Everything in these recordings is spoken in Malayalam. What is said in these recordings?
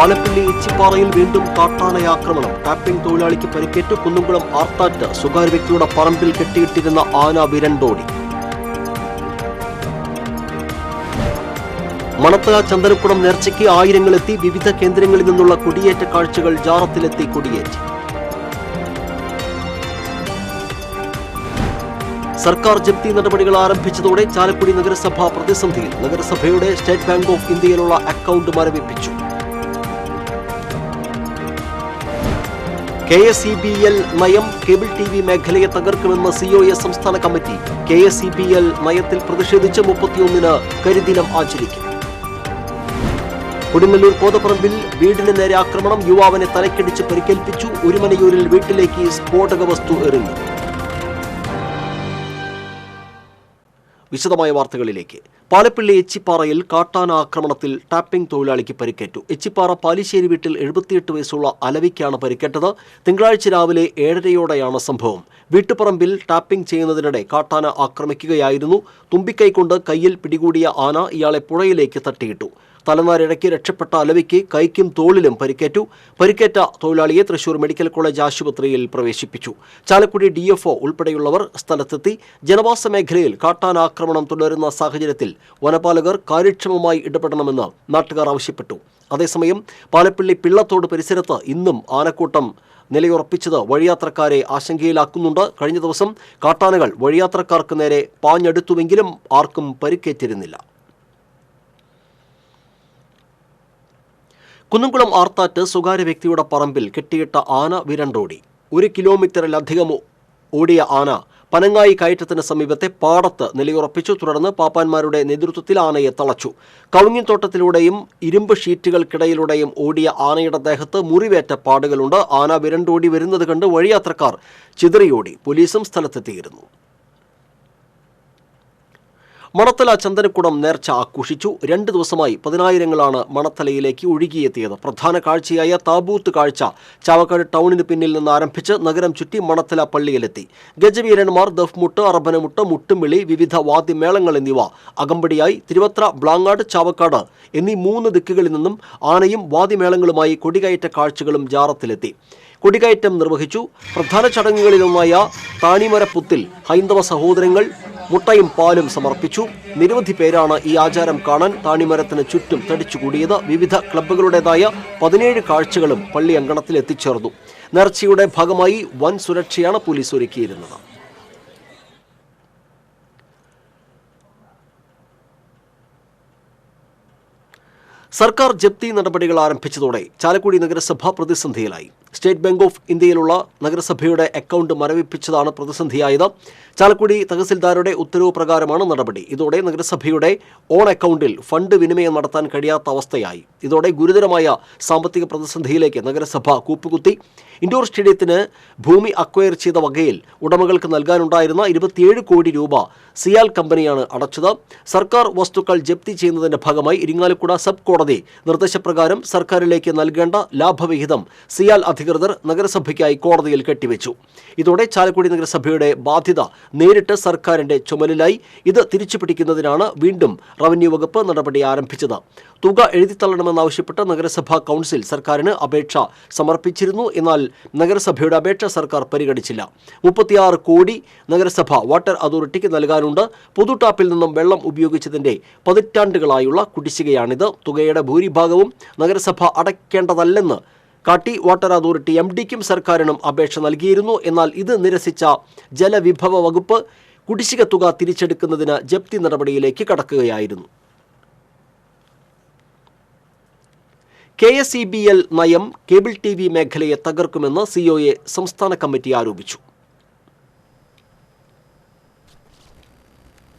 പാലപ്പള്ളി എച്ചിപ്പാറയിൽ വീണ്ടും കാട്ടാനയാക്രമണം. ടാപ്പിംഗ് തൊഴിലാളിക്ക് പരിക്കേറ്റു. കുന്നുംകുളം ആർത്താറ്റ് സ്വകാര്യ വ്യക്തിയുടെ പറമ്പിൽ കെട്ടിയിട്ടിരുന്ന ആന വിരണ്ടോടി. മണത്തല ചന്ദനക്കുടം നേർച്ചയ്ക്ക് ആയിരങ്ങളെത്തി. വിവിധ കേന്ദ്രങ്ങളിൽ നിന്നുള്ള കൊടിയേറ്റ കാഴ്ചകൾ. ജാറത്തിലെത്തി കൊടിയേറ്റ്. സർക്കാർ ജപ്തി നടപടികൾ ആരംഭിച്ചതോടെ ചാലക്കുടി നഗരസഭ പ്രതിസന്ധിയിൽ. നഗരസഭയുടെ സ്റ്റേറ്റ് ബാങ്ക് ഓഫ് ഇന്ത്യയിലുള്ള അക്കൗണ്ട് മരവിപ്പിച്ചു. KSEBL നയം കേബിൾ TV മേഖലയെ തകർക്കുമെന്ന് COA സംസ്ഥാന കമ്മിറ്റി. KSEBL നയത്തിൽ പ്രതിഷേധിച്ച് 31-ന് കരിദിനം ആചരിക്കും. കൊടുങ്ങല്ലൂർ കോതപ്പറമ്പിൽ വീടിന് നേരെ ആക്രമണം. യുവാവിനെ തലക്കടിച്ച് പരിക്കേൽപ്പിച്ചു. ഒരുമനയൂരിൽ വീട്ടിലേക്ക് സ്ഫോടക വസ്തു എറിഞ്ഞു. വിശദമായ വാർത്തകളിലേക്ക്. പാലപ്പള്ളി എച്ചിപ്പാറയിൽ കാട്ടാന ആക്രമണത്തിൽ ടാപ്പിംഗ് തൊഴിലാളിക്ക് പരിക്കേറ്റു. എച്ചിപ്പാറ പാലിശ്ശേരി വീട്ടിൽ 78 വയസ്സുള്ള അലവിക്കാണ് പരിക്കേറ്റത്. തിങ്കളാഴ്ച രാവിലെ 7:30യോടെയാണ് സംഭവം. വീട്ടുപറമ്പിൽ ടാപ്പിംഗ് ചെയ്യുന്നതിനിടെ കാട്ടാന ആക്രമിക്കുകയായിരുന്നു. തുമ്പിക്കൈ കൊണ്ട് കയ്യിൽ പിടികൂടിയ ആന ഇയാളെ പുഴയിലേക്ക് തട്ടിയിട്ടു. തലനാരിഴയ്ക്ക് രക്ഷപ്പെട്ട അലവിക്ക് കൈക്കും തോളിലും പരിക്കേറ്റു. പരിക്കേറ്റ തൊഴിലാളിയെ തൃശൂർ മെഡിക്കൽ കോളേജ് ആശുപത്രിയിൽ പ്രവേശിപ്പിച്ചു. ചാലക്കുടി DFO ഉൾപ്പെടെയുള്ളവർ സ്ഥലത്തെത്തി. ജനവാസ മേഖലയിൽ കാട്ടാനാക്രമണം തുടരുന്ന സാഹചര്യത്തിൽ വനപാലകർ കാര്യക്ഷമമായി ഇടപെടണമെന്ന് നാട്ടുകാർ ആവശ്യപ്പെട്ടു. അതേസമയം പാലപ്പള്ളി പിള്ളത്തോട് പരിസരത്ത് ഇന്നും ആനക്കൂട്ടം നിലയുറപ്പിച്ചത് വഴിയാത്രക്കാരെ ആശങ്കയിലാക്കുന്നുണ്ട്. കഴിഞ്ഞ ദിവസം കാട്ടാനകൾ വഴിയാത്രക്കാർക്ക് നേരെ പാഞ്ഞെടുത്തുവെങ്കിലും ആർക്കും പരിക്കേറ്റിരുന്നില്ല. കുന്നുംകുളം ആർത്താറ്റ് സ്വകാര്യ വ്യക്തിയുടെ പറമ്പിൽ കെട്ടിയിട്ട ആന വിരണ്ടോടി. 1 കിലോമീറ്ററിലധികം ഓടിയ ആന പനങ്ങായി കയറ്റത്തിന് സമീപത്തെ പാടത്ത് നിലയുറപ്പിച്ചു. തുടർന്ന് പാപ്പാന്മാരുടെ നേതൃത്വത്തിൽ ആനയെ തളച്ചു. കവുങ്ങിൻ തോട്ടത്തിലൂടെയും ഇരുമ്പ് ഷീറ്റുകൾക്കിടയിലൂടെയും ഓടിയ ആനയുടെ ദേഹത്ത് മുറിവേറ്റ പാടുകളുണ്ട്. ആന വിരണ്ടോടി വരുന്നത് കണ്ട് വഴിയാത്രക്കാർ ചിതറിയോടി. പോലീസും സ്ഥലത്തെത്തിയിരുന്നു. മണത്തല ചന്ദനക്കുടം നേർച്ച ആഘോഷിച്ചു. 2 ദിവസമായി 10,000-ങ്ങളാണ് മണത്തലയിലേക്ക് ഒഴുകിയെത്തിയത്. പ്രധാന കാഴ്ചയായ താബൂത്ത് കാഴ്ച ചാവക്കാട് ടൗണിന് പിന്നിൽ നിന്ന് ആരംഭിച്ച് നഗരം ചുറ്റി മണത്തല പള്ളിയിലെത്തി. ഗജവീരന്മാർ, ദഫ്മുട്ട്, അറബനമുട്ട്, മുട്ടുംവിളി, വിവിധ വാദ്യമേളങ്ങൾ എന്നിവ അകമ്പടിയായി. തിരുവത്ര, ബ്ലാങ്ങാട്, ചാവക്കാട് എന്നീ 3 ദിക്കുകളിൽ നിന്നും ആനയും വാദ്യമേളങ്ങളുമായി കൊടികയറ്റ കാഴ്ചകളും ജാറത്തിലെത്തി. കൊടികയറ്റം നിർവഹിച്ചു. പ്രധാന ചടങ്ങുകളിലൊന്നായ താണിമരപ്പുത്തിൽ ഹൈന്ദവ സഹോദരങ്ങൾ മുട്ടയും പാലും സമർപ്പിച്ചു. നിരവധി പേരാണ് ഈ ആചാരം കാണാൻ താണിമരത്തിന് ചുറ്റും തടിച്ചുകൂടിയത്. വിവിധ ക്ലബ്ബുകളുടേതായ 17 കാഴ്ചകളും പള്ളി അങ്കണത്തിൽ എത്തിച്ചേർന്നു. നേർച്ചയുടെ ഭാഗമായി വൻ സുരക്ഷയാണ് പോലീസ് ഒരുക്കിയിരുന്നത്. സർക്കാർ ജപ്തി നടപടികൾ ആരംഭിച്ചതോടെ ചാലക്കുടി നഗരസഭ പ്രതിസന്ധിയിലായി. സ്റ്റേറ്റ് ബാങ്ക് ഓഫ് ഇന്ത്യയിലുള്ള നഗരസഭയുടെ അക്കൗണ്ട് മരവിപ്പിച്ചതാണ് പ്രതിസന്ധിയായത്. ചാലക്കുടി തഹസിൽദാരുടെ ഉത്തരവ് പ്രകാരമാണ് നടപടി. ഇതോടെ നഗരസഭയുടെ ഓൺ അക്കൗണ്ടിൽ ഫണ്ട് വിനിമയം നടത്താൻ കഴിയാത്ത അവസ്ഥയായി. ഇതോടെ ഗുരുതരമായ സാമ്പത്തിക പ്രതിസന്ധിയിലേക്ക് നഗരസഭ കൂപ്പുകുത്തി. ഇൻഡോർ സ്റ്റേഡിയത്തിന് ഭൂമി അക്വയർ ചെയ്ത വകയിൽ ഉടമകൾക്ക് നൽകാനുണ്ടായിരുന്ന 27 കോടി രൂപ സിയാൽ കമ്പനിയാണ് അടച്ചത്. സർക്കാർ വസ്തുക്കൾ ജപ്തി ചെയ്യുന്നതിന്റെ ഭാഗമായി ഇരിങ്ങാലക്കുട സബ് കോടതി നിർദ്ദേശപ്രകാരം സർക്കാരിലേക്ക് നൽകേണ്ട ലാഭവിഹിതം സിയാൽ അധികൃതർ നഗരസഭയ്ക്കായി കോടതിയിൽ കെട്ടിവെച്ചു. ഇതോടെ ചാലക്കുടി നഗരസഭയുടെ ബാധ്യത നേരിട്ട് സർക്കാരിന്റെ ചുമലിലായി. ഇത് തിരിച്ചുപിടിക്കുന്നതിനാണ് വീണ്ടും റവന്യൂ വകുപ്പ് നടപടി ആരംഭിച്ചത്. തുക എഴുതിത്തള്ളണമെന്നാവശ്യപ്പെട്ട് നഗരസഭാ കൗൺസിൽ സർക്കാരിന് അപേക്ഷ സമർപ്പിച്ചിരുന്നു. എന്നാൽ നഗരസഭയുടെ അപേക്ഷ സർക്കാർ പരിഗണിച്ചില്ല. 36 കോടി നഗരസഭ വാട്ടർ അതോറിറ്റിക്ക് നൽകാനുണ്ട്. പൊതുടാപ്പിൽ നിന്നും വെള്ളം ഉപയോഗിച്ചതിന്റെ പതിറ്റാണ്ടുകളായുള്ള കുടിശ്ശികയാണിത്. തുകയുടെ ഭൂരിഭാഗവും നഗരസഭ അടയ്ക്കേണ്ടതല്ലെന്ന് കാട്ടി വാട്ടർ അതോറിറ്റി MDക്കും സർക്കാരിനും അപേക്ഷ നൽകിയിരുന്നു. എന്നാൽ ഇത് നിരസിച്ച ജലവിഭവ വകുപ്പ് കുടിശ്ശിക തുക തിരിച്ചെടുക്കുന്നതിന് ജപ്തി നടപടിയിലേക്ക് കടക്കുകയായിരുന്നു. KSEBL നയം കേബിൾ TV മേഖലയെ തകർക്കുമെന്ന് COA സംസ്ഥാന കമ്മിറ്റി ആരോപിച്ചു.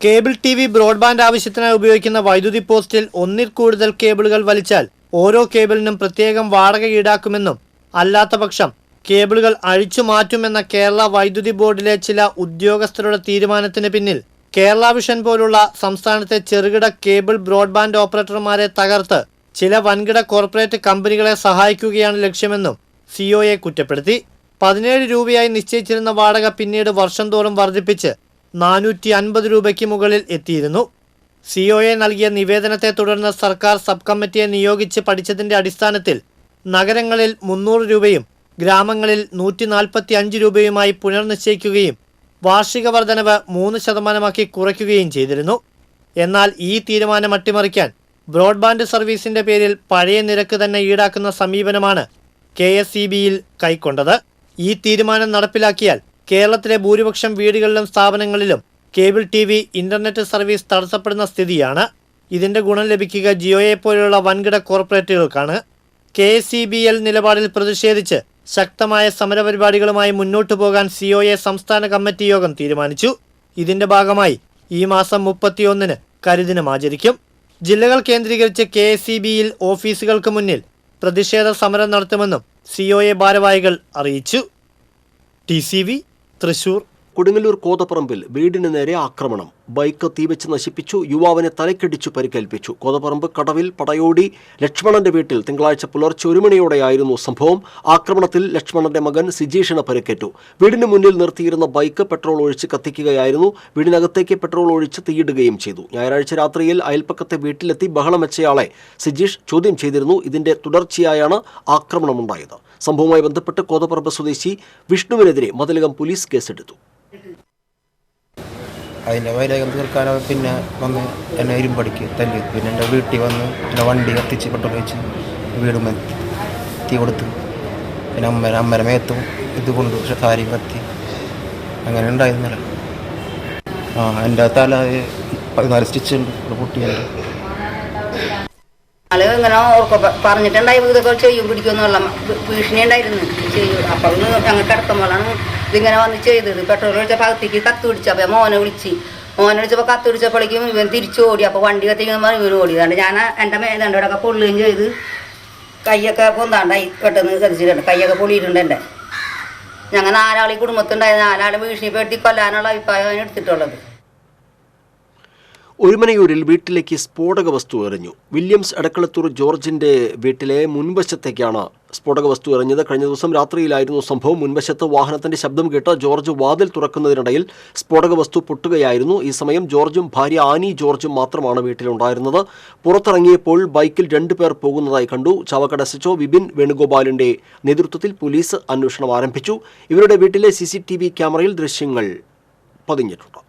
കേബിൾ TV ബ്രോഡ്ബാൻഡ് ആവശ്യത്തിനായി ഉപയോഗിക്കുന്ന വൈദ്യുതി പോസ്റ്റിൽ 1-ൽ കൂടുതൽ കേബിളുകൾ വലിച്ചാൽ ഓരോ കേബിളിനും പ്രത്യേകം വാടക ഈടാക്കുമെന്നും അല്ലാത്തപക്ഷം കേബിളുകൾ അഴിച്ചു മാറ്റുമെന്ന കേരള വൈദ്യുതി ബോർഡിലെ ചില ഉദ്യോഗസ്ഥരുടെ തീരുമാനത്തിന് പിന്നിൽ കേരള വിഷൻ പോലുള്ള സംസ്ഥാനത്തെ ചെറുകിട കേബിൾ ബ്രോഡ്ബാൻഡ് ഓപ്പറേറ്റർമാരെ തകർത്ത് ചില വൻകിട കോർപ്പറേറ്റ് കമ്പനികളെ സഹായിക്കുകയാണ് ലക്ഷ്യമെന്നും COA കുറ്റപ്പെടുത്തി. 17 രൂപയായി നിശ്ചയിച്ചിരുന്ന വാടക പിന്നീട് വർഷം തോറും വർദ്ധിപ്പിച്ച് 450 രൂപയ്ക്ക് മുകളിൽ എത്തിയിരുന്നു. COA നൽകിയ നിവേദനത്തെ തുടർന്ന് സർക്കാർ സബ് കമ്മിറ്റിയെ നിയോഗിച്ച് പഠിച്ചതിന്റെ അടിസ്ഥാനത്തിൽ നഗരങ്ങളിൽ 300 രൂപയും ഗ്രാമങ്ങളിൽ 145 രൂപയുമായി പുനർനിശ്ചയിക്കുകയും വാർഷിക വർധനവ് 3% കുറയ്ക്കുകയും ചെയ്തിരുന്നു. എന്നാൽ ഈ തീരുമാനം അട്ടിമറിക്കാൻ ബ്രോഡ്ബാൻഡ് സർവീസിന്റെ പേരിൽ പഴയ നിരക്ക് തന്നെ ഈടാക്കുന്ന സമീപനമാണ് KSEBയിൽ കൈക്കൊണ്ടത്. ഈ തീരുമാനം നടപ്പിലാക്കിയാൽ കേരളത്തിലെ ഭൂരിപക്ഷം വീടുകളിലും സ്ഥാപനങ്ങളിലും കേബിൾ TV, ഇന്റർനെറ്റ് സർവീസ് തടസ്സപ്പെടുന്ന സ്ഥിതിയാണ്. ഇതിന്റെ ഗുണം ലഭിക്കുക ജിയോയെപ്പോലുള്ള വൻകിട കോർപ്പറേറ്റുകൾക്കാണ്. KSEBL നിലപാടിൽ പ്രതിഷേധിച്ച് ശക്തമായ സമരപരിപാടികളുമായി മുന്നോട്ടു പോകാൻ COA സംസ്ഥാന കമ്മിറ്റി യോഗം തീരുമാനിച്ചു. ഇതിന്റെ ഭാഗമായി ഈ മാസം 31-ന് കരിദിനം ആചരിക്കും. ജില്ലകൾ കേന്ദ്രീകരിച്ച് KSEBയിൽ ഓഫീസുകൾക്ക് മുന്നിൽ പ്രതിഷേധ സമരം നടത്തുമെന്നും COA ഭാരവാഹികൾ അറിയിച്ചു. TCV തൃശൂർ. കൊടുങ്ങല്ലൂർ കോതപ്പറമ്പിൽ വീടിന് നേരെ ആക്രമണം. ബൈക്ക് തീവച്ച് നശിപ്പിച്ചു. യുവാവിനെ തലക്കടിച്ചു പരിക്കേൽപ്പിച്ചു. കോതപ്പറമ്പ് കടവിൽ പടയോടി ലക്ഷ്മണന്റെ വീട്ടിൽ തിങ്കളാഴ്ച പുലർച്ചെ 1 മണിയോടെയായിരുന്നു സംഭവം. ആക്രമണത്തിൽ ലക്ഷ്മണന്റെ മകൻ സിജീഷിന് പരിക്കേറ്റു. വീടിന് മുന്നിൽ നിർത്തിയിരുന്ന ബൈക്ക് പെട്രോൾ ഒഴിച്ച് കത്തിക്കുകയായിരുന്നു. വീടിനകത്തേക്ക് പെട്രോൾ ഒഴിച്ച് തീയിടുകയും ചെയ്തു. ഞായറാഴ്ച രാത്രിയിൽ അയൽപ്പക്കത്തെ വീട്ടിലെത്തി ബഹളം വെച്ചയാളെ സിജീഷ് ചോദ്യം ചെയ്തിരുന്നു. ഇതിന്റെ തുടർച്ചയായാണ് ആക്രമണമുണ്ടായത്. സംഭവവുമായി ബന്ധപ്പെട്ട് കോതപ്പറമ്പ് സ്വദേശി വിഷ്ണുവിനെതിരെ മതിലകം പോലീസ് കേസെടുത്തു. അതിൻ്റെ വൈരാഗ്യം തീർക്കാനോ പിന്നെ വന്ന് എന്നെ ഇരുമ്പടിക്ക് തല്ലി. പിന്നെ എൻ്റെ വീട്ടിൽ വന്ന് എൻ്റെ വണ്ടി കത്തിച്ച് പെട്രോൾ വെച്ച് വീടും തീ കൊടുത്ത്. പിന്നെ അമ്മയുടെ മേത്തും ഇതുകൊണ്ട് സാരി കത്തി അങ്ങനെ ഉണ്ടായിരുന്നില്ല. എൻ്റെ തല 14 സ്റ്റിച്ച് ഉണ്ട്, പൊട്ടിയുണ്ട്. ആള് ഇങ്ങനെ പറഞ്ഞിട്ടുണ്ടായി ഇതൊക്കെ ചെയ്യും പിടിക്കുമെന്നുള്ള ഭീഷണി ഉണ്ടായിരുന്നു. ചെയ്യും. അപ്പോൾ ഞങ്ങൾ കിടക്കുമ്പോഴാണ് ഇതിങ്ങനെ വന്ന് ചെയ്തത്. പെട്രോൾ ഒഴിച്ച ഭാഗത്തേക്ക് കത്ത് പിടിച്ചപ്പോൾ മോനെ വിളിച്ചപ്പോൾ കത്ത് പിടിച്ചപ്പോഴേക്കും ഇവൻ തിരിച്ചു ഓടി. അപ്പോൾ വണ്ടി കത്തിക്കുമ്പോൾ ഇവർ ഓടി. അതുകൊണ്ട് ഞാൻ എൻ്റെ മേതണ്ടോടൊക്കെ പൊള്ളുകയും ചെയ്ത് കൈയൊക്കെ പൊന്താണ്ടായി പെട്ടെന്ന് കത്തിച്ചിട്ടുണ്ട്. കൈയൊക്കെ പൊളിയിട്ടുണ്ട്. എൻ്റെ ഞങ്ങൾ 4 ആൾ ഈ കുടുംബത്തുണ്ടായ 4 ആളെ ഭീഷണിപ്പെടുത്തി കൊല്ലാനുള്ള അഭിപ്രായമാണ് എടുത്തിട്ടുള്ളത്. ഒരുമനയൂരിൽ വീട്ടിലേക്ക് സ്ഫോടക വസ്തു എറിഞ്ഞു. വില്യംസ് എടക്കളത്തൂർ ജോർജിന്റെ വീട്ടിലെ മുൻവശത്തേക്കാണ് സ്ഫോടക വസ്തു എറിഞ്ഞത്. കഴിഞ്ഞ ദിവസം രാത്രിയിലായിരുന്നു സംഭവം. മുൻവശത്ത് വാഹനത്തിന്റെ ശബ്ദം കേട്ട് ജോർജ് വാതിൽ തുറക്കുന്നതിനിടയിൽ സ്ഫോടക വസ്തു പൊട്ടുകയായിരുന്നു. ഈ സമയം ജോർജും ഭാര്യ ആനി ജോർജും മാത്രമാണ് വീട്ടിലുണ്ടായിരുന്നത്. പുറത്തിറങ്ങിയപ്പോൾ ബൈക്കിൽ 2 പേർ പോകുന്നതായി കണ്ടു. ചാവക്കാട് SHO വിപിൻ വേണുഗോപാലിന്റെ നേതൃത്വത്തിൽ പോലീസ് അന്വേഷണം ആരംഭിച്ചു. ഇവരുടെ വീട്ടിലെ CCTV ക്യാമറയിൽ ദൃശ്യങ്ങൾ പതിഞ്ഞിട്ടുണ്ട്.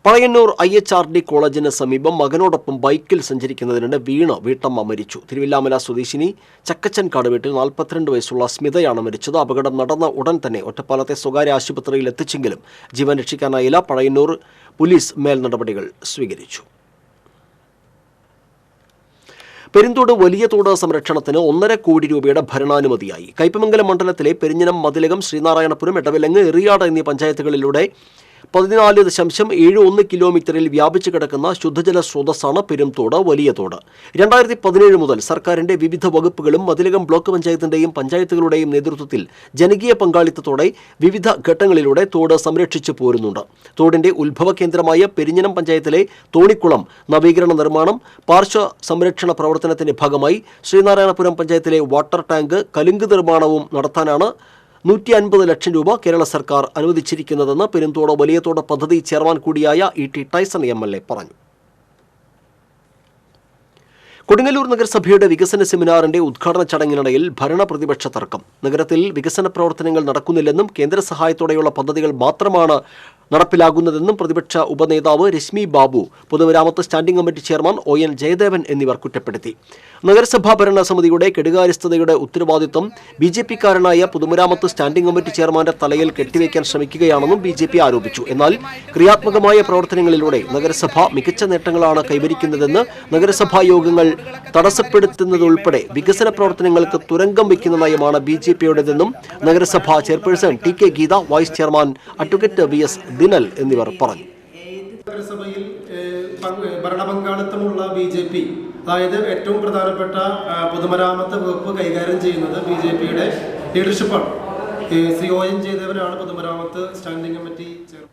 പഴയന്നൂർ IHRD കോളേജിന് സമീപം മകനോടൊപ്പം ബൈക്കിൽ സഞ്ചരിക്കുന്നതിനിടെ വീണ് വീട്ടമ്മ മരിച്ചു. തിരുവില്ലാമല സ്വദേശിനി ചക്കച്ചൻകാട് വീട്ടിൽ 42 വയസ്സുള്ള സ്മിതയാണ് മരിച്ചത്. അപകടം നടന്ന ഉടൻ തന്നെ ഒറ്റപ്പാലത്തെ സ്വകാര്യ ആശുപത്രിയിൽ എത്തിച്ചെങ്കിലും ജീവൻ രക്ഷിക്കാനായില്ല. പഴയന്നൂർ പോലീസ് മേൽനടപടികൾ സ്വീകരിച്ചു. പെരിന്തോട് വലിയ തോട് സംരക്ഷണത്തിന് 1.5 കോടി രൂപയുടെ ഭരണാനുമതിയായി. കയ്പമംഗലം മണ്ഡലത്തിലെ പെരിഞ്ഞനം, മതിലകം, ശ്രീനാരായണപുരം, എടവിലങ്ങ്, എറിയാട് എന്നീ പഞ്ചായത്തുകളിലൂടെ 14.71 കിലോമീറ്ററിൽ വ്യാപിച്ചു കിടക്കുന്ന ശുദ്ധജല സ്രോതസ്സാണ് പെരുംതോട് വലിയ തോട്. 2017 മുതൽ സർക്കാരിന്റെ വിവിധ വകുപ്പുകളും മതിലകം ബ്ലോക്ക് പഞ്ചായത്തിന്റെയും പഞ്ചായത്തുകളുടെയും നേതൃത്വത്തിൽ ജനകീയ പങ്കാളിത്തത്തോടെ വിവിധ ഘട്ടങ്ങളിലൂടെ തോട് സംരക്ഷിച്ചു പോരുന്നുണ്ട്. തോടിന്റെ ഉത്ഭവ കേന്ദ്രമായ പെരിഞ്ഞനം പഞ്ചായത്തിലെ തോണിക്കുളം നവീകരണ നിർമ്മാണം, പാർശ്വ സംരക്ഷണ പ്രവർത്തനത്തിന്റെ ഭാഗമായി ശ്രീനാരായണപുരം പഞ്ചായത്തിലെ വാട്ടർ ടാങ്ക് കലുങ്ക് നിർമ്മാണവും നടത്താനാണ് 150 ലക്ഷം രൂപ കേരള സർക്കാർ അനുവദിച്ചിരിക്കുന്നതെന്ന് പെരുന്തോട് വലിയ തോട് പദ്ധതി ചെയർമാൻ കൂടിയായ ET ടൈസൺ MLA പറഞ്ഞു. കൊടുങ്ങല്ലൂർ നഗരസഭയുടെ വികസന സെമിനാറിന്റെ ഉദ്ഘാടന ചടങ്ങിനിടയിൽ ഭരണ പ്രതിപക്ഷ തർക്കം. നഗരത്തിൽ വികസന പ്രവർത്തനങ്ങൾ നടക്കുന്നില്ലെന്നും കേന്ദ്ര സഹായത്തോടെയുള്ള പദ്ധതികൾ മാത്രമാണ് നടപ്പിലാകുന്നതെന്നും പ്രതിപക്ഷ ഉപനേതാവ് രശ്മി ബാബു, പൊതുമരാമത്ത് standing committee chairman ON Jayadevan എന്നിവർ കുറ്റപ്പെടുത്തി. നഗരസഭാ ഭരണസമിതിയുടെ കെടുകാര്യസ്ഥതയുടെ ഉത്തരവാദിത്വം BJP-കാരനായ പൊതുമരാമത്ത് സ്റ്റാൻഡിംഗ് കമ്മിറ്റി ചെയർമാന്റെ തലയിൽ കെട്ടിവയ്ക്കാൻ ശ്രമിക്കുകയാണെന്നും BJP ആരോപിച്ചു. എന്നാൽ ക്രിയാത്മകമായ പ്രവർത്തനങ്ങളിലൂടെ നഗരസഭ മികച്ച നേട്ടങ്ങളാണ് കൈവരിക്കുന്നതെന്ന്, നഗരസഭാ യോഗങ്ങൾ തടസ്സപ്പെടുത്തുന്നതുൾപ്പെടെ വികസന പ്രവർത്തനങ്ങൾക്ക് തുരങ്കം വയ്ക്കുന്ന നയമാണ് BJP-യുടേതെന്നും നഗരസഭാ chairperson TK Geetha, vice chairman advocate VS Dinal എന്നിവർ പറഞ്ഞു. നഗരസഭയിൽ ഭരണപങ്കാളിത്തമുള്ള BJP, അതായത് ഏറ്റവും പ്രധാനപ്പെട്ട പൊതുമരാമത്ത് വകുപ്പ് കൈകാര്യം ചെയ്യുന്നത് BJP-യുടെ ലീഡർഷിപ്പാണ്. ON ജയദേവനാണ് പൊതുമരാമത്ത് സ്റ്റാൻഡിംഗ് കമ്മിറ്റി ചെയർമാൻ.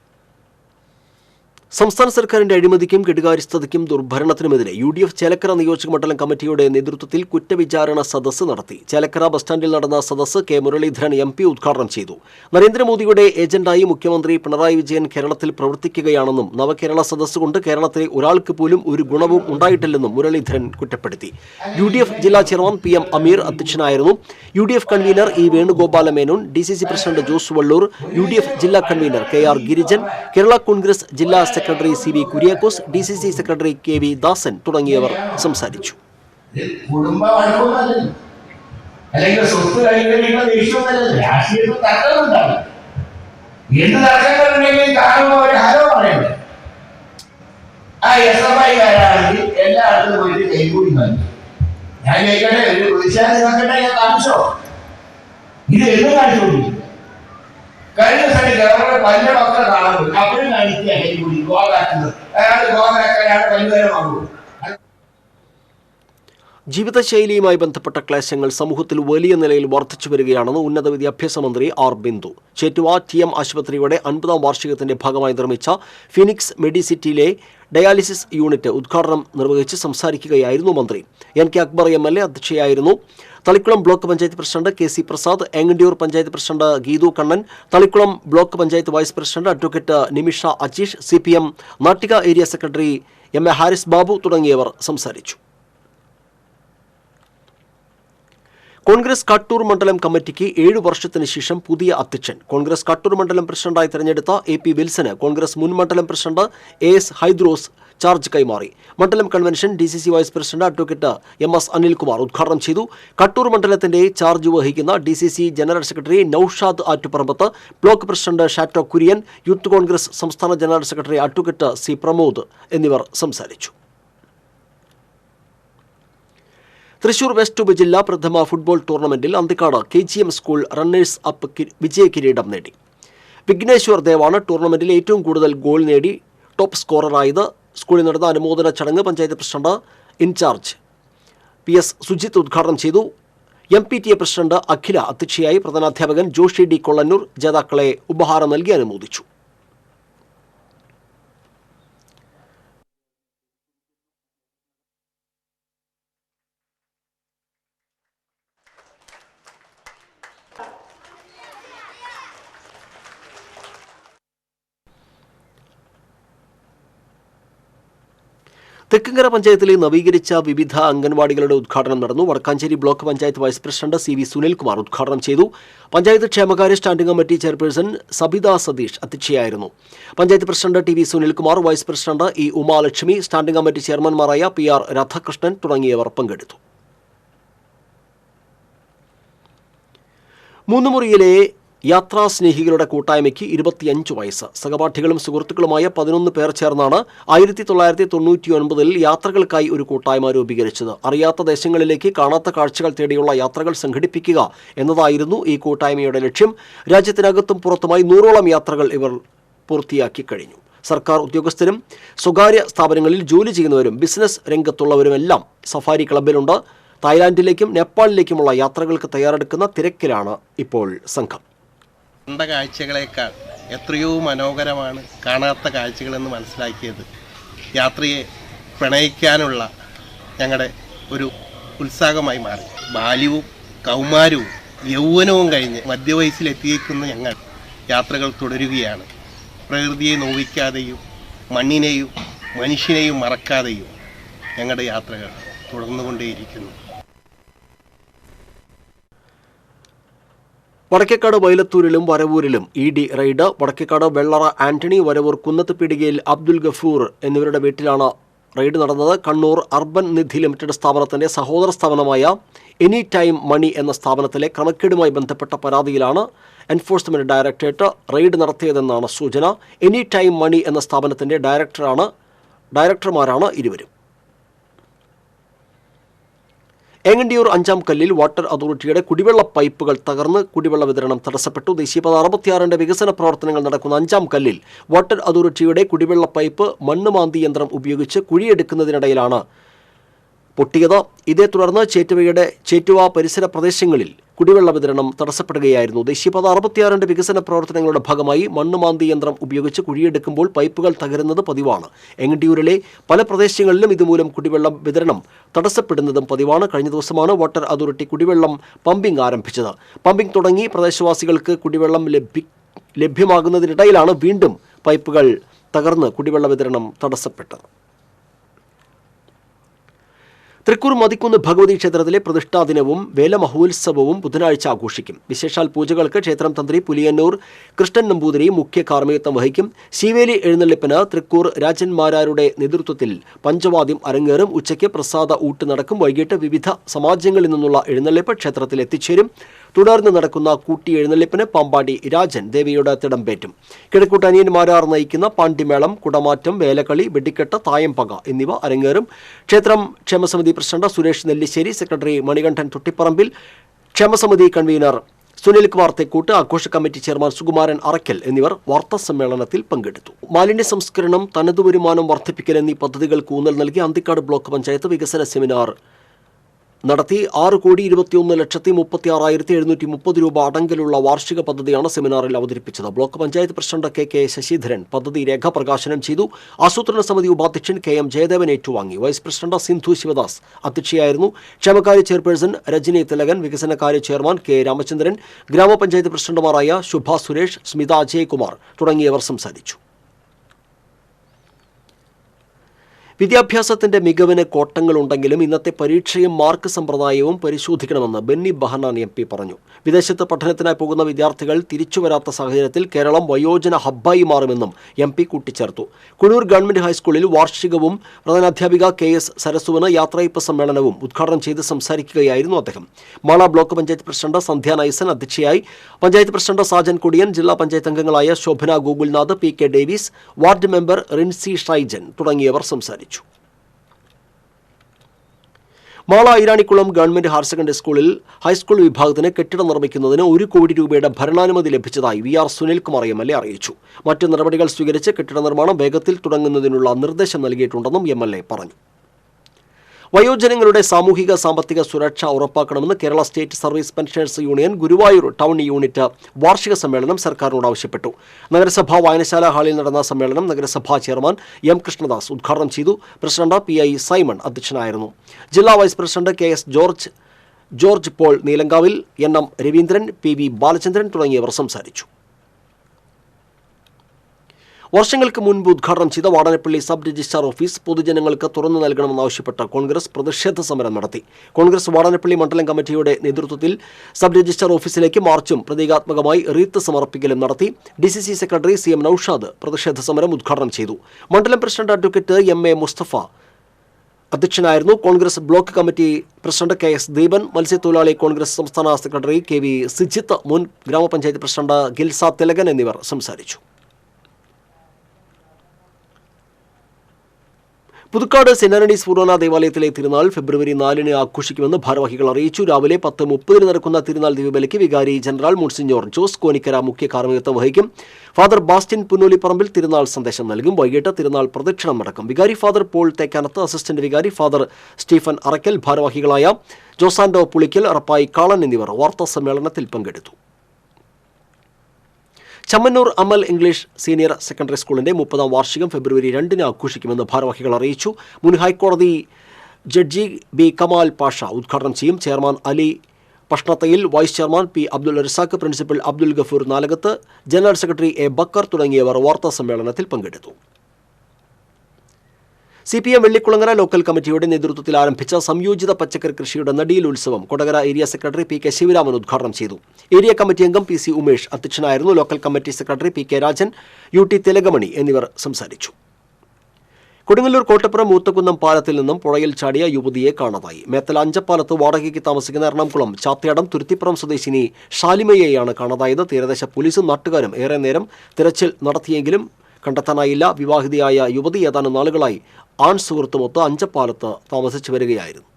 സംസ്ഥാന സർക്കാരിന്റെ അഴിമതിക്കും കെടുകാര്യസ്ഥതയ്ക്കും ദുർഭരണത്തിനുമെതിരെ UDF ചേലക്കര നിയോജക മണ്ഡലം കമ്മിറ്റിയുടെ നേതൃത്വത്തിൽ കുറ്റവിചാരണ സദസ്സ് നടത്തി. ചേലക്കര ബസ് സ്റ്റാൻഡിൽ നടന്ന സദസ്സ് കെ മുരളീധരൻ MP ഉദ്ഘാടനം ചെയ്തു. നരേന്ദ്രമോദിയുടെ ഏജന്റായി മുഖ്യമന്ത്രി പിണറായി വിജയൻ കേരളത്തിൽ പ്രവർത്തിക്കുകയാണെന്നും നവകേരള സദസ്സ് കൊണ്ട് കേരളത്തിലെ ഒരാൾക്ക് പോലും ഒരു ഗുണവും ഉണ്ടായിട്ടില്ലെന്നും മുരളീധരൻ കുറ്റപ്പെടുത്തി. UDF ജില്ലാ ചെയർമാൻ PM അമീർ അധ്യക്ഷനായിരുന്നു. UDF convener E Venugopala Menon, DCC president Jose Vallur, UDF ജില്ലാ കൺവീനർ KR ഗിരിജൻ, കേരള കോൺഗ്രസ് ജില്ലാ secretary CB Kuriakose, DCC secretary KV ദാസൻ തുടങ്ങിയവർ സംസാരിച്ചു. അല്ലെങ്കിൽ സ്വത്ത് കൈകളിലുള്ള ദേഷ്യമൊന്നല്ല, രാഷ്ട്രീയത്തിൽ തർക്കമുണ്ടാവും. എന്ത് തർക്കങ്ങളുണ്ടെങ്കിലും കാണുമ്പോൾ ഒരു ഹലോ പറയണ്ടേ? ആ SFI കാരാണെങ്കിൽ എല്ലായിടത്തും പോയിട്ട് കൈകൂടി നൽകി. ഞാൻ കേൾക്കട്ടെ, ഒരു പ്രതിഷേധം നോക്കട്ടെ, ഞാൻ കാണിച്ചോ? ഇത് എന്ന് കാണിച്ചുകൊണ്ടിരിക്കും. കഴിഞ്ഞ സമയം ഗവർണർ പല മക്കളെ കാണുന്നു, അവരും കാണിക്കുക കൈകൂടി ഗോകാക്കുന്നത്. അയാൾ ഗോകാക്കാൻ അയാൾ വലുതരമാകും. ജീവിതശൈലിയുമായി ബന്ധപ്പെട്ട ക്ലേശങ്ങൾ സമൂഹത്തിൽ വലിയ നിലയിൽ വർദ്ധിച്ചു വരികയാണെന്ന് ഉന്നത വിദ്യാഭ്യാസ മന്ത്രി R ബിന്ദു. ചേറ്റുവ TM ആശുപത്രിയുടെ 50ാം വാർഷികത്തിന്റെ ഭാഗമായി നിർമ്മിച്ച ഫിനിക്സ് മെഡിസിറ്റിയിലെ ഡയാലിസിസ് യൂണിറ്റ് ഉദ്ഘാടനം നിർവഹിച്ച് സംസാരിക്കുകയായിരുന്നു മന്ത്രി. NK അക്ബർ MLA അധ്യക്ഷയായിരുന്നു. Thalikulam block panchayat president KC Prasad, Engandiyur panchayat president Geethu Kannan, Thalikulam block panchayat vice president advocate Nimisha Ajeesh, CPM Nattika area secretary MA Haris Babu തുടങ്ങിയവർ സംസാരിച്ചു. കോൺഗ്രസ് കട്ടൂർ മണ്ഡലം കമ്മിറ്റിക്ക് 7 വർഷത്തിന് ശേഷം പുതിയ അധ്യക്ഷൻ. കോൺഗ്രസ് കട്ടൂർ മണ്ഡലം പ്രസിഡന്റായി തെരഞ്ഞെടുത്ത AP വിൽസന് കോൺഗ്രസ് മുൻ മണ്ഡലം പ്രസിഡന്റ് AS ഹൈദ്രോസ് ചാർജ് കൈമാറി. മണ്ഡലം convention DCC vice president advocate MS Anilkumar ഉദ്ഘാടനം ചെയ്തു. കട്ടൂർ മണ്ഡലത്തിന്റെ ചാർജ് വഹിക്കുന്ന DCC general secretary Noushad Attuparambath, block president Shato Kurian, youth Congress സംസ്ഥാന general secretary advocate C Pramod എന്നിവർ സംസാരിച്ചു. തൃശൂർ വെസ്റ്റ് ഉപജില്ലാ പ്രഥമ ഫുട്ബോൾ ടൂർണമെന്റിൽ Anthikad KGM school runners up വിജയ കിരീടം നേടി. വിഘ്നേശ്വർ ദേവാണ് ടൂർണമെന്റിൽ ഏറ്റവും കൂടുതൽ ഗോൾ നേടി ടോപ്പ് സ്കോററായത്. സ്കൂളിൽ നടന്ന അനുമോദന ചടങ്ങ് panchayat president incharge PS Sujith ഉദ്ഘാടനം ചെയ്തു. MPTA പ്രസിഡന്റ് അഖില അധ്യക്ഷയായി. പ്രധാനാധ്യാപകൻ ജോഷി D കൊള്ളന്നൂർ ജേതാക്കളെ ഉപഹാരം നൽകി അനുമോദിച്ചു. തെക്കുംകര പഞ്ചായത്തിലെ നവീകരിച്ച വിവിധ അംഗൻവാടികളുടെ ഉദ്ഘാടനം നടന്നു. Vadakkanchery block panchayat vice president CV Sunilkumar ഉദ്ഘാടനം ചെയ്തു. പഞ്ചായത്ത് ക്ഷേമകാര്യ standing committee chairperson Sabitha Satheesh അധ്യക്ഷയായിരുന്നു. Panchayat president TV Sunilkumar, vice president E Umalakshmi, standing committee ചെയർമാൻമാരായ PR രാധാകൃഷ്ണൻ തുടങ്ങിയവർ പങ്കെടുത്തു. മൂന്നുമുറിയിലെ യാത്രാസ്നേഹികളുടെ കൂട്ടായ്മയ്ക്ക് 25 വയസ്സ്. സഹപാഠികളും സുഹൃത്തുക്കളുമായ 11 പേർ ചേർന്നാണ് 1999 യാത്രകൾക്കായി ഒരു കൂട്ടായ്മ രൂപീകരിച്ചത്. അറിയാത്ത ദേശങ്ങളിലേക്ക് കാണാത്ത കാഴ്ചകൾ തേടിയുള്ള യാത്രകൾ സംഘടിപ്പിക്കുക എന്നതായിരുന്നു ഈ കൂട്ടായ്മയുടെ ലക്ഷ്യം. രാജ്യത്തിനകത്തും പുറത്തുമായി 100ഓളം യാത്രകൾ ഇവർ പൂർത്തിയാക്കി കഴിഞ്ഞു. സർക്കാർ ഉദ്യോഗസ്ഥരും സ്വകാര്യ സ്ഥാപനങ്ങളിൽ ജോലി ചെയ്യുന്നവരും ബിസിനസ് രംഗത്തുള്ളവരുമെല്ലാം സഫാരി ക്ലബിലുണ്ട്. തായ്ലാൻഡിലേക്കും നേപ്പാളിലേക്കുമുള്ള യാത്രകൾക്ക് തയ്യാറെടുക്കുന്ന തിരക്കിലാണ് ഇപ്പോൾ സംഘം. കണ്ട കാഴ്ചകളേക്കാൾ എത്രയോ മനോഹരമാണ് കാണാത്ത കാഴ്ചകളെന്ന് മനസ്സിലാക്കിയത്. യാത്രയെ പ്രണയിക്കാനുള്ള ഞങ്ങളുടെ ഒരു ഉത്സാഹമായി മാറി. ബാല്യവും കൗമാരവും യൗവനവും കഴിഞ്ഞ് മധ്യവയസ്സിലെത്തിയിരിക്കുന്ന ഞങ്ങൾ യാത്രകൾ തുടരുകയാണ്. പ്രകൃതിയെ നോവിക്കാതെയും മണ്ണിനെയും മനുഷ്യനെയും മറക്കാതെയും ഞങ്ങളുടെ യാത്രകൾ തുടർന്നുകൊണ്ടേയിരിക്കുന്നു. വടക്കേക്കാട് വൈലത്തൂരിലും വരവൂരിലും ED റെയ്ഡ്. വടക്കേക്കാട് വെള്ളറ ആന്റണി, വരവൂർ കുന്നത്തുപീടികയിൽ അബ്ദുൽ ഗഫൂർ എന്നിവരുടെ വീട്ടിലാണ് റെയ്ഡ് നടന്നത്. കണ്ണൂർ അർബൻ നിധി ലിമിറ്റഡ് സ്ഥാപനത്തിന്റെ സഹോദര സ്ഥാപനമായ എനി ടൈം മണി എന്ന സ്ഥാപനത്തിലെ ക്രമക്കേടുമായി ബന്ധപ്പെട്ട പരാതിയിലാണ് എൻഫോഴ്സ്മെന്റ് ഡയറക്ടറേറ്റ് റെയ്ഡ് നടത്തിയതെന്നാണ് സൂചന. എനി ടൈം മണി എന്ന സ്ഥാപനത്തിന്റെ ഡയറക്ടർമാരാണ് ഇരുവരും. ഏങ്ങണ്ടിയൂർ 5ാം കല്ലിൽ വാട്ടർ അതോറിറ്റിയുടെ കുടിവെള്ള പൈപ്പുകൾ തകർന്ന് കുടിവെള്ള വിതരണം തടസ്സപ്പെട്ടു. ദേശീയപാത 66ന്റെ വികസന പ്രവർത്തനങ്ങൾ നടക്കുന്ന 5ാം കല്ലിൽ വാട്ടർ അതോറിറ്റിയുടെ കുടിവെള്ള പൈപ്പ് മണ്ണ് മാന്തി യന്ത്രം ഉപയോഗിച്ച് കുഴിയെടുക്കുന്നതിനിടയിലാണ് പൊട്ടിയത്. ഇതേ തുടർന്ന് ചേറ്റുവ പരിസര പ്രദേശങ്ങളിൽ കുടിവെള്ള വിതരണം തടസ്സപ്പെടുകയായിരുന്നു. ദേശീയപാത 66 വികസന പ്രവർത്തനങ്ങളുടെ ഭാഗമായി മണ്ണുമാന്തി യന്ത്രം ഉപയോഗിച്ച് കുഴിയെടുക്കുമ്പോൾ പൈപ്പുകൾ തകരുന്നത് പതിവാണ്. എങ്ങണ്ടിയൂരിലെ പല പ്രദേശങ്ങളിലും ഇതുമൂലം കുടിവെള്ളം വിതരണം തടസ്സപ്പെടുന്നതും പതിവാണ്. കഴിഞ്ഞ ദിവസമാണ് വാട്ടർ അതോറിറ്റി കുടിവെള്ളം പമ്പിംഗ് ആരംഭിച്ചത്. പമ്പിംഗ് തുടങ്ങി പ്രദേശവാസികൾക്ക് കുടിവെള്ളം ലഭ്യമാകുന്നതിനിടയിലാണ് വീണ്ടും പൈപ്പുകൾ തകർന്ന് കുടിവെള്ള വിതരണം തടസ്സപ്പെട്ടത്. തൃക്കൂർ മതിക്കുന്ന് ഭഗവതി ക്ഷേത്രത്തിലെ പ്രതിഷ്ഠാ ദിനവും വേലമഹോത്സവവും ബുധനാഴ്ച ആഘോഷിക്കും. വിശേഷാൽ പൂജകൾക്ക് ക്ഷേത്രം തന്ത്രി പുലിയന്നൂർ കൃഷ്ണൻ നമ്പൂതിരി മുഖ്യ കാർമ്മികത്വം വഹിക്കും. ശീവേലി എഴുന്നള്ളിപ്പിന് തൃക്കൂർ രാജന്മാരാരുടെ നേതൃത്വത്തിൽ പഞ്ചവാദ്യം അരങ്ങേറും. ഉച്ചയ്ക്ക് പ്രസാദ ഊട്ട് നടക്കും. വൈകിട്ട് വിവിധ സമാജങ്ങളിൽ നിന്നുള്ള എഴുന്നള്ളിപ്പ് ക്ഷേത്രത്തിൽ എത്തിച്ചേരും. തുടർന്ന് നടക്കുന്ന കൂട്ടി എഴുന്നള്ളിപ്പിന് പാമ്പാടി രാജൻ ദേവിയുടെ തിടമ്പേറ്റും. കിഴക്കൂട്ട് അനിയന്മാരാർ നയിക്കുന്ന പാണ്ടിമേളം, കുടമാറ്റം, വേലകളി, വെടിക്കെട്ട്, തായംപക എന്നിവ അരങ്ങേറും. ക്ഷേത്രം ക്ഷേമസമിതി president Suresh Nellissery, secretary Manikandan തൊട്ടിപ്പറമ്പിൽ, ക്ഷേമസമിതി convener Sunilkumar Thekkoot, ആഘോഷ കമ്മിറ്റി ചെയർമാൻ സുകുമാരൻ അറക്കൽ എന്നിവർ വാർത്താ സമ്മേളനത്തിൽ പങ്കെടുത്തു. മാലിന്യ സംസ്കരണം, തനതു വരുമാനം വർദ്ധിപ്പിക്കൽ എന്നീ പദ്ധതികൾക്ക് ഊന്നൽ നൽകി അന്തിക്കാട് ബ്ലോക്ക് പഞ്ചായത്ത് വികസന സെമിനാർ നടത്തി. 6,21,36,730 രൂപ അടങ്കലുള്ള വാർഷിക പദ്ധതിയാണ് സെമിനാറിൽ അവതരിപ്പിച്ചത്. Block panchayat president K Sasidharan പദ്ധതി രേഖ പ്രകാശനം ചെയ്തു. ആസൂത്രണ സമിതി ഉപാധ്യക്ഷൻ KM ജയദേവൻ ഏറ്റുവാങ്ങി. വൈസ് പ്രസിഡന്റ് സിന്ധു ശിവദാസ് അധ്യക്ഷയായിരുന്നു. ക്ഷേമകാര്യ ചെയർപേഴ്സൺ രജനി തിലകൻ, വികസനകാര്യ ചെയർമാൻ K രാമചന്ദ്രൻ, ഗ്രാമപഞ്ചായത്ത് പ്രസിഡന്റുമാരായ ശുഭ സുരേഷ്, സ്മിത അജയ്കുമാർ തുടങ്ങിയവർ സംസാരിച്ചു. വിദ്യാഭ്യാസത്തിന്റെ മികവിന് കോട്ടങ്ങളുണ്ടെങ്കിലും ഇന്നത്തെ പരീക്ഷയും മാർക്ക് സമ്പ്രദായവും പരിശോധിക്കണമെന്ന് ബെന്നി ബഹനാൻ MP പറഞ്ഞു. വിദേശത്ത് പഠനത്തിനായി പോകുന്ന വിദ്യാർത്ഥികൾ തിരിച്ചുവരാത്ത സാഹചര്യത്തിൽ കേരളം വയോജന ഹബ്ബായി മാറുമെന്നും MP കൂട്ടിച്ചേർത്തു. കുഴൂർ ഗവൺമെന്റ് ഹൈസ്കൂളിൽ വാർഷികവും പ്രധാനാധ്യാപിക KS സരസുവിന് യാത്രയപ്പ് സമ്മേളനവും ഉദ്ഘാടനം ചെയ്ത് സംസാരിക്കുകയായിരുന്നു അദ്ദേഹം. മാള ബ്ലോക്ക് പഞ്ചായത്ത് പ്രസിഡന്റ് സന്ധ്യ നൈസൻ അധ്യക്ഷയായി. പഞ്ചായത്ത് പ്രസിഡന്റ് സാജൻ കുടിയൻ, ജില്ലാ പഞ്ചായത്ത് അംഗങ്ങളായ Shobhana Gokulnath, PK Davis, ward member Rincy Shaijan തുടങ്ങിയവർ സംസാരിച്ചു. Mala Iranikulam government higher secondary സ്കൂളിൽ ഹൈസ്കൂൾ വിഭാഗത്തിന് കെട്ടിടം നിർമ്മിക്കുന്നതിന് 1 കോടി രൂപയുടെ ഭരണാനുമതി ലഭിച്ചതായി VR സുനിൽകുമാർ MLA അറിയിച്ചു. മറ്റ് നടപടികൾ സ്വീകരിച്ച് കെട്ടിട നിർമ്മാണം വേഗത്തിൽ തുടങ്ങുന്നതിനുള്ള നിർദ്ദേശം നൽകിയിട്ടുണ്ടെന്നും MLA പറഞ്ഞു. വയോജനങ്ങളുടെ സാമൂഹിക സാമ്പത്തിക സുരക്ഷ ഉറപ്പാക്കണമെന്ന് Kerala state service pensioners union Guruvayur town unit വാർഷിക സമ്മേളനം സർക്കാരിനോട് ആവശ്യപ്പെട്ടു. നഗരസഭാ വായനശാല ഹാളിൽ നടന്ന സമ്മേളനം നഗരസഭാ ചെയർമാൻ M കൃഷ്ണദാസ് ഉദ്ഘാടനം ചെയ്തു. പ്രസിഡന്റ് PI സൈമൺ അധ്യക്ഷനായിരുന്നു. ജില്ലാ vice president KS George Paul Neelankavil, NM Raveendran, PV Balachandran തുടങ്ങിയവർ സംസാരിച്ചു. വർഷങ്ങൾക്ക് മുൻപ് ഉദ്ഘാടനം ചെയ്ത വാടാനപ്പള്ളി സബ് രജിസ്ട്രാർ ഓഫീസ് പൊതുജനങ്ങൾക്ക് തുറന്നു നൽകണമെന്നാവശ്യപ്പെട്ട് കോൺഗ്രസ് പ്രതിഷേധ സമരം നടത്തി. കോൺഗ്രസ് വാടാനപ്പള്ളി മണ്ഡലം കമ്മിറ്റിയുടെ നേതൃത്വത്തിൽ സബ് രജിസ്ട്രാർ ഓഫീസിലേക്ക് മാർച്ചും പ്രതീകാത്മകമായി റീത്ത് സമർപ്പിക്കലും നടത്തി. DCC സെക്രട്ടറി CM നൌഷാദ് പ്രതിഷേധ സമരം ഉദ്ഘാടനം ചെയ്തു. മണ്ഡലം പ്രസിഡന്റ് അഡ്വക്കേറ്റ് MA മുസ്തഫ അധ്യക്ഷനായിരുന്നു. Congress block committee president KS Deepan, മത്സ്യത്തൊഴിലാളി കോൺഗ്രസ് സംസ്ഥാന സെക്രട്ടറി KV സിജിത്ത്, മുൻ ഗ്രാമപഞ്ചായത്ത് പ്രസിഡന്റ് ഗിൽസ തിലകൻ എന്നിവർ സംസാരിച്ചു. പുതുക്കാട് സെന്റ് ആന്റണീസ് ഫൊറോന ദേവാലയത്തിലെ തിരുനാൾ ഫെബ്രുവരി 4 ആഘോഷിക്കുമെന്ന് ഭാരവാഹികൾ അറിയിച്ചു. രാവിലെ 10:30 നടക്കുന്ന തിരുനാൾ ദിവ്യബലിക്ക് വികാരി ജനറൽ മോൺസിഞ്ഞോർ ജോസ് കോനിക്കര മുഖ്യ കാർമ്മികത്വം വഹിക്കും. ഫാദർ ബാസ്റ്റിൻ പുന്നൂലിപ്പറമ്പിൽ തിരുനാൾ സന്ദേശം നൽകും. വൈകിട്ട് തിരുനാൾ പ്രദക്ഷിണം നടക്കും. വികാരി ഫാദർ പോൾ തേക്കാനത്ത്, അസിസ്റ്റന്റ് വികാരി ഫാദർ സ്റ്റീഫൻ അറക്കൽ, ഭാരവാഹികളായ ജോസാൻഡോ പുളിക്കൽ, അറപ്പായി കാളൻ എന്നിവർ വാർത്താ സമ്മേളനത്തിൽ പങ്കെടുത്തു. ചമ്മന്നൂർ അമൽ ഇംഗ്ലീഷ് സീനിയർ സെക്കൻഡറി സ്കൂളിന്റെ 30ാം വാർഷികം ഫെബ്രുവരി 2 ആഘോഷിക്കുമെന്ന് ഭാരവാഹികൾ അറിയിച്ചു. മുൻ ഹൈക്കോടതി ജഡ്ജി B കമാൽ പാഷ ഉദ്ഘാടനം ചെയ്യും. Chairman Ali Pashnathayil, vice chairman P Abdul Razak, principal Abdul Gafoor Nalakath, general secretary A Bakkar തുടങ്ങിയവർ വാർത്താ സമ്മേളനത്തിൽ പങ്കെടുത്തു. CPM വെള്ളിക്കുളങ്ങര ലോക്കൽ കമ്മിറ്റിയുടെ നേതൃത്വത്തിൽ ആരംഭിച്ച സംയോജിത പച്ചക്കറി കൃഷിയുടെ നടിയിൽ ഉത്സവം Kodakara area secretary PK Sivaraman ഉദ്ഘാടനം ചെയ്തു. ഏരിയ കമ്മിറ്റി അംഗം PC ഉമേഷ് അധ്യക്ഷനായിരുന്നു. Local committee secretary PK Rajan, UT തിലകമണി എന്നിവർ സംസാരിച്ചു. കൊടുങ്ങല്ലൂർ കോട്ടപ്പുറം മൂത്തക്കുന്നം പാലത്തിൽ നിന്നും പുഴയിൽ ചാടിയ യുവതിയെ കാണാതായി. മേത്തല അഞ്ചപ്പാലത്ത് വാടകയ്ക്ക് താമസിക്കുന്ന എറണാകുളം ചാത്തയാടം തുരുത്തിപ്പുറം സ്വദേശിനി ഷാലിമയെയാണ് കാണാതായത്. തീരദേശ പോലീസും നാട്ടുകാരും ഏറെ നേരം തിരച്ചിൽ നടത്തിയെങ്കിലും കണ്ടെത്താനായില്ല. വിവാഹിതയായ യുവതി ഏതാനും നാളുകളായി ആൺ സുഹൃത്തുമൊത്ത് അഞ്ചപ്പാലത്ത് താമസിച്ചു വരികയായിരുന്നു.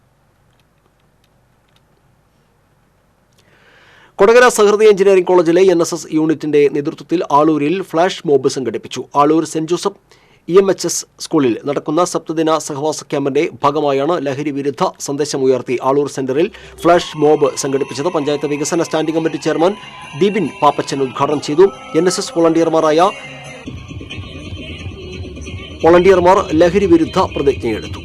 കൊടകര സഹൃദയ എഞ്ചിനീയറിംഗ് കോളേജിലെ NSS യൂണിറ്റിന്റെ നേതൃത്വത്തിൽ ആളൂരിൽ ഫ്ലാഷ് മോബ് സംഘടിപ്പിച്ചു. ആളൂർ സെന്റ് ജോസഫ് EMHS സ്കൂളിൽ നടക്കുന്ന സപ്തദിന സഹവാസ ക്യാമ്പിന്റെ ഭാഗമായാണ് ലഹരി വിരുദ്ധ സന്ദേശമുയർത്തി ആളൂർ സെന്ററിൽ ഫ്ലാഷ് മോബ് സംഘടിപ്പിച്ചത്. പഞ്ചായത്ത് വികസന standing committee chairman Deepin Pappachan ഉദ്ഘാടനം ചെയ്തു. NSS വോളണ്ടിയർമാർ ലഹരി വിരുദ്ധ പ്രതിജ്ഞയെടുത്തു.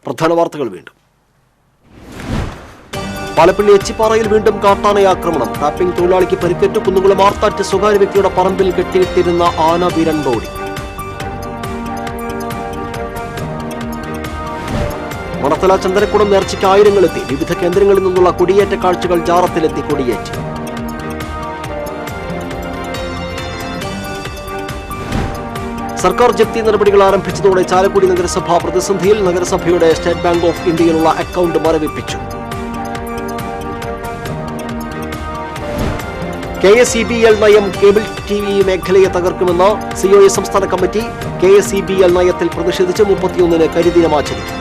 പ്രധാന വാർത്തകൾ വീണ്ടും. പാലപ്പള്ളി എച്ചിപ്പാറയിൽ വീണ്ടും കാട്ടാനയാക്രമണം. ടാപ്പിംഗ് തൊഴിലാളിക്ക് പരിക്കേറ്റു. കുന്നുകുളം ആർത്താറ്റ് സ്വകാര്യ വ്യക്തിയുടെ പറമ്പിൽ കെട്ടിയിട്ടിരുന്ന ആന വിരണ്ടോടി. മണത്തല ചന്ദനക്കുടം നേർച്ചയ്ക്ക് ആയിരങ്ങളെത്തി. വിവിധ കേന്ദ്രങ്ങളിൽ നിന്നുള്ള കൊടിയേറ്റ കാഴ്ചകൾ ജാറത്തിലെത്തി കൊടിയേറ്റ്. സർക്കാർ ജപ്തി നടപടികൾ ആരംഭിച്ചതോടെ ചാലക്കുടി നഗരസഭ പ്രതിസന്ധിയിൽ. നഗരസഭയുടെ സ്റ്റേറ്റ് ബാങ്ക് ഓഫ് ഇന്ത്യയിലുള്ള അക്കൗണ്ട് മരവിപ്പിച്ചു. KSEBL നയം കേബിൾ TV മേഖലയെ തകർക്കുമെന്ന് COA സംസ്ഥാന കമ്മിറ്റി. KSEBL നയത്തിൽ പ്രതിഷേധിച്ച് 31-ന് കരിദിനമാചരിക്കും.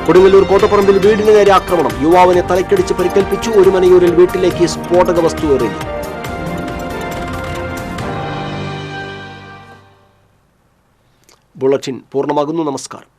കൊടുങ്ങല്ലൂർ കോട്ടപ്പറമ്പിൽ വീടിന് നേരെ ആക്രമണം. യുവാവിനെ തലക്കടിച്ച് പരിക്കേൽപ്പിച്ചു. ഒരുമനയൂരിൽ വീട്ടിലേക്ക് സ്ഫോടക വസ്തു എറിഞ്ഞു. ബുള്ളറ്റിൻ പൂർണ്ണമാകുന്നു. നമസ്കാരം.